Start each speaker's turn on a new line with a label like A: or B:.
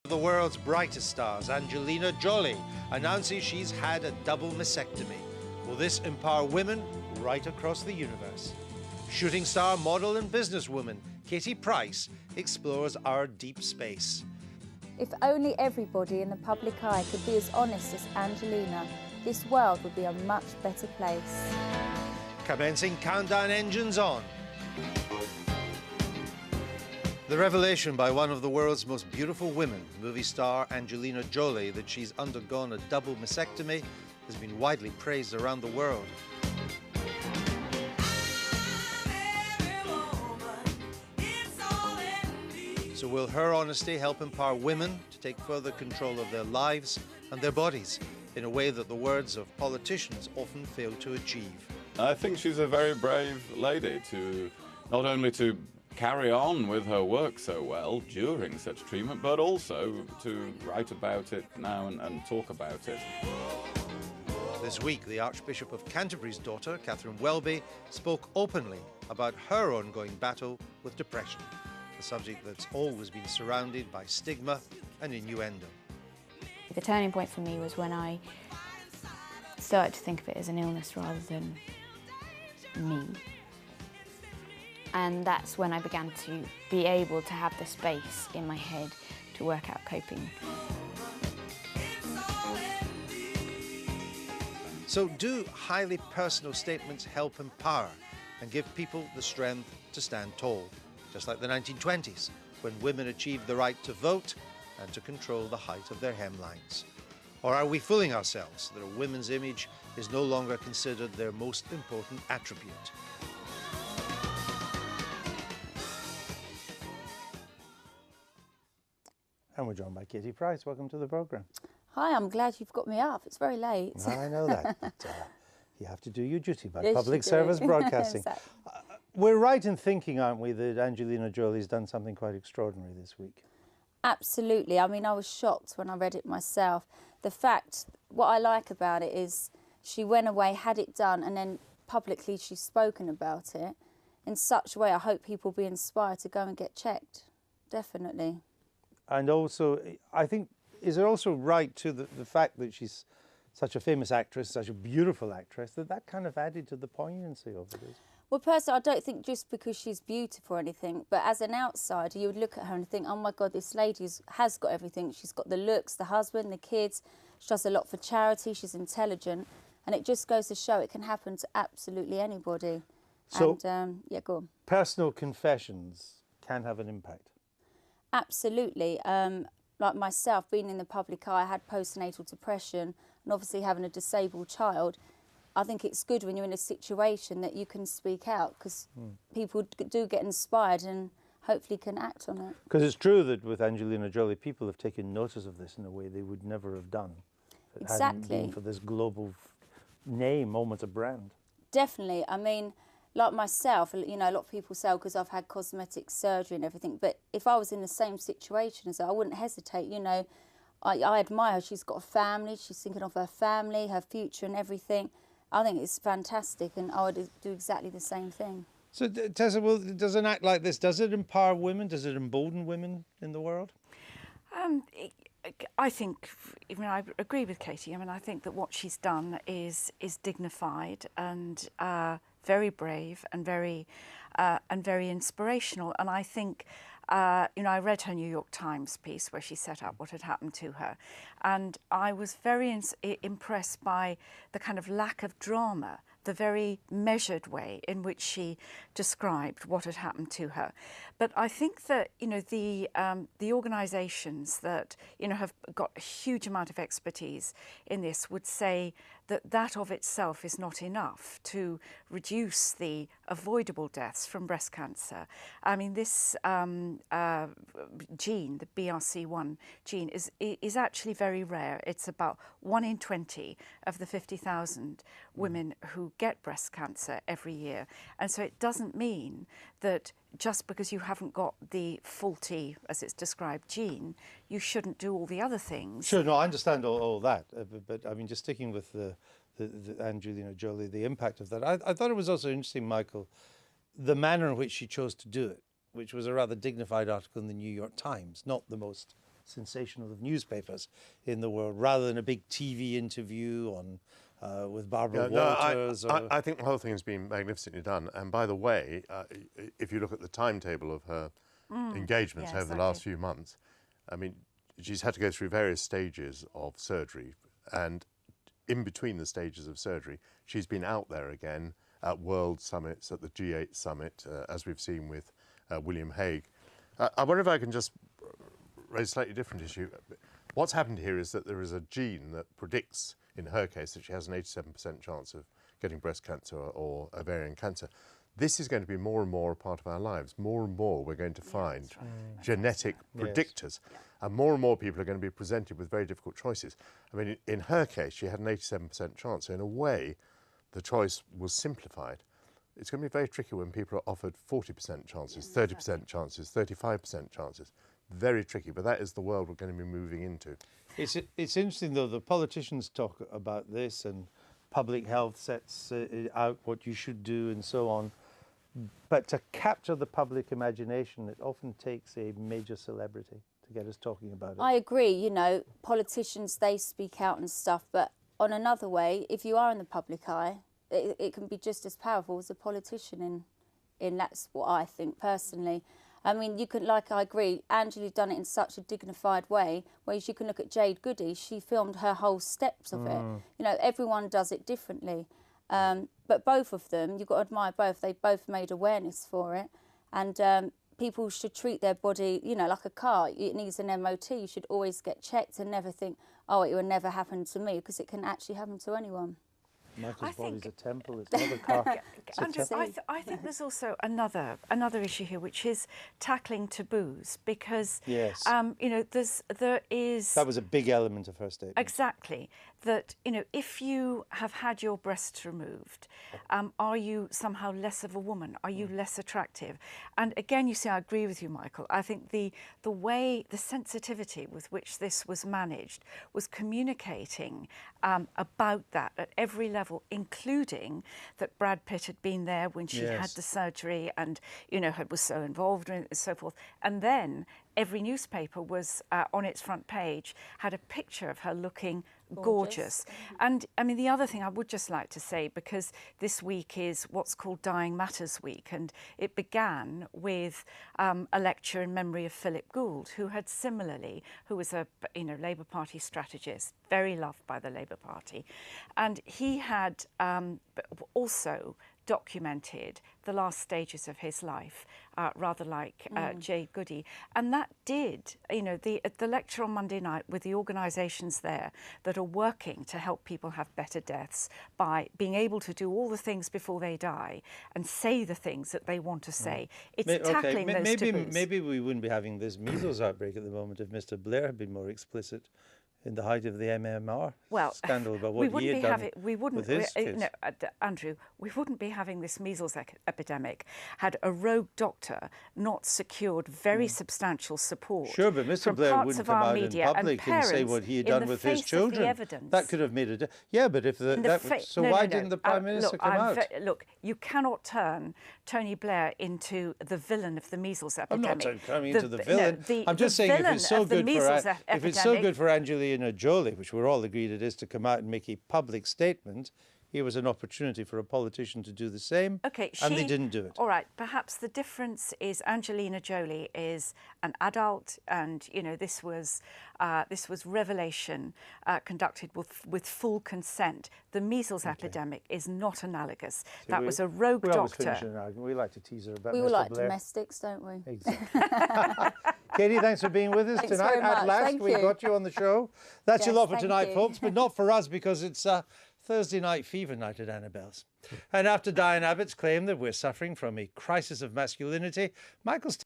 A: The world's brightest stars, Angelina Jolie, announces she's had a double mastectomy. Will this empower women right across the universe? Shooting star, model and businesswoman Katie Price explores our deep space.
B: If only everybody in the public eye could be as honest as Angelina, this world would be a much better place.
A: Commencing countdown engines on. The revelation by one of the world's most beautiful women, movie star Angelina Jolie, that she's undergone a double mastectomy has been widely praised around the world. So will her honesty help empower women to take further control of their lives and their bodies in a way that the words of politicians often fail to achieve?
C: I think she's a very brave lady to not only to carry on with her work so well during such treatment, but also to write about it now and talk about it.
A: This week, the Archbishop of Canterbury's daughter, Catherine Welby, spoke openly about her ongoing battle with depression, a subject that's always been surrounded by stigma and innuendo.
D: The turning point for me was when I started to think of it as an illness rather than me. And that's when I began to be able to have the space in my head to work out coping.
A: So do highly personal statements help empower and give people the strength to stand tall, just like the 1920s, when women achieved the right to vote and to control the height of their hemlines? Or are we fooling ourselves that a woman's image is no longer considered their most important attribute? And we're joined by Katie Price. Welcome to the programme.
B: Hi, I'm glad you've got me up. It's very late.
A: I know that. But, you have to do your duty by
B: Yes,
A: public
B: you do.
A: service broadcasting.
B: Exactly.
A: We're right in thinking, aren't we, that Angelina Jolie's done something quite extraordinary this week?
B: Absolutely. I mean, I was shocked when I read it myself. The fact, what I like about it is she went away, had it done, and then publicly she's spoken about it in such a way I hope people be inspired to go and get checked. Definitely.
A: And also, I think, is it also right to the fact that she's such a famous actress, such a beautiful actress, that kind of added to the poignancy of it?
B: Well, personally, I don't think just because she's beautiful or anything, but as an outsider, you would look at her and think, oh my God, this lady has got everything. She's got the looks, the husband, the kids. She does a lot for charity. She's intelligent. And it just goes to show it can happen to absolutely anybody.
A: So,
B: and, yeah, go on.
A: Personal confessions can have an impact.
B: Absolutely. Like myself, being in the public eye, I had postnatal depression, and obviously having a disabled child. I think it's good when you're in a situation that you can speak out, because people do get inspired and hopefully can act on it.
A: Because it's true that with Angelina Jolie, people have taken notice of this in a way they would never have done if it hadn't been for this global name, almost a brand.
B: Definitely. I mean, like myself, you know, a lot of people say, because I've had cosmetic surgery and everything, but if I was in the same situation as her, I wouldn't hesitate, you know. I admire her. She's got a family. She's thinking of her family, her future and everything. I think it's fantastic, and I would do exactly the same thing.
A: So, Tessa, well, does an act like this, does it empower women? Does it embolden women in the world?
E: I think, I agree with Katie. I mean, I think that what she's done is dignified and very brave and very inspirational. And I think, I read her New York Times piece where she set out what had happened to her, and I was very impressed by the kind of lack of drama, the very measured way in which she described what had happened to her. But I think that, the organisations that, have got a huge amount of expertise in this would say that of itself is not enough to reduce the avoidable deaths from breast cancer. I mean, this gene, the BRCA1 gene, is actually very rare. It's about 1 in 20 of the 50,000 women who get breast cancer every year. And so it doesn't mean that just because you haven't got the faulty, as it's described, gene, you shouldn't do all the other things.
A: Sure, no, I understand all that, but I mean, just sticking with the Angelina Jolie, the impact of that, I thought it was also interesting, Michael, the manner in which she chose to do it, which was a rather dignified article in the New York Times, not the most sensational of newspapers in the world, rather than a big TV interview on with Barbara Walters.
F: I think the whole thing has been magnificently done. And by the way, if you look at the timetable of her engagements over the last few months, I mean, she's had to go through various stages of surgery, and in between the stages of surgery, she's been out there again at world summits, at the G8 summit, as we've seen with William Hague. I wonder if I can just raise a slightly different issue. What's happened here is that there is a gene that predicts, in her case, that she has an 87% chance of getting breast cancer or ovarian cancer. This is going to be more and more a part of our lives. More and more we're going to find genetic predictors. And more people are going to be presented with very difficult choices. I mean, in her case, she had an 87% chance. So in a way, the choice was simplified. It's going to be very tricky when people are offered 40% chances, 30% chances, 35% chances. Very tricky, but that is the world we're going to be moving into.
A: It's interesting, though, the politicians talk about this, and public health sets out what you should do and so on. But to capture the public imagination, it often takes a major celebrity to get us talking about it.
B: I agree, you know, politicians, they speak out and stuff, but on another way, if you are in the public eye, it can be just as powerful as a politician in that's what I think personally. I mean, you can, like, I agree, Angela done it in such a dignified way, whereas you can look at Jade Goody, she filmed her whole steps of it. You know, everyone does it differently. But both of them, you've got to admire both, they both made awareness for it. And people should treat their body, you know, like a car. It needs an MOT, you should always get checked and never think, oh, it will never happen to me, because it can actually happen to anyone.
A: Michael's body's a temple, it's not a car.
E: Andrew, I think there's also another issue here, which is tackling taboos, because you know, there is.
A: That was a big element of her statement.
E: Exactly. That, you know, if you have had your breasts removed, are you somehow less of a woman? Are you less attractive? And again, you see, I agree with you, Michael. I think the way, the sensitivity with which this was managed was communicating about that at every level, including that Brad Pitt had been there when she had the surgery and, you know, was so involved in it and so forth. And then every newspaper was on its front page had a picture of her looking gorgeous. And I mean, the other thing I would just like to say, because this week is what's called Dying Matters Week, and it began with a lecture in memory of Philip Gould, who had similarly, who was a Labour Party strategist, very loved by the Labour Party, and he had also documented the last stages of his life, rather like Jade Goody. And that did, you know, the lecture on Monday night with the organisations there that are working to help people have better deaths by being able to do all the things before they die and say the things that they want to say. It's tackling those taboos.
A: Maybe we wouldn't be having this measles outbreak at the moment if Mr. Blair had been more explicit in the height of the MMR scandal about what he had done with his kids.
E: No, Andrew, we wouldn't be having this measles epidemic had a rogue doctor not secured very substantial support.
A: Sure, but Mr. Blair wouldn't come out in public and say what he had done with his children. That could have made a difference. Yeah, but if why didn't the Prime Minister come out?
E: Look, you cannot turn Tony Blair into the villain of the measles epidemic.
A: I'm not turning into the villain. I'm just saying if it's so good for Angelina Jolie, which we're all agreed it is, to come out and make a public statement, here was an opportunity for a politician to do the same, and they didn't do it.
E: All right, perhaps the difference is Angelina Jolie is an adult, and you know this was revelation conducted with full consent. The measles epidemic is not analogous. So that was a rogue doctor.
A: We like to tease her about
B: We
A: Mr.
B: all like
A: Blair.
B: domestics, don't we?
A: Exactly. Katie, thanks for being with us
B: Thanks
A: tonight.
B: very much.
A: At last,
B: Thank
A: we
B: you.
A: got you on the show. That's your
B: Yes,
A: lot for
B: thank
A: tonight,
B: you.
A: folks, but not for us, because it's Thursday night fever night at Annabelle's. And after Diane Abbott's claim that we're suffering from a crisis of masculinity, Michael's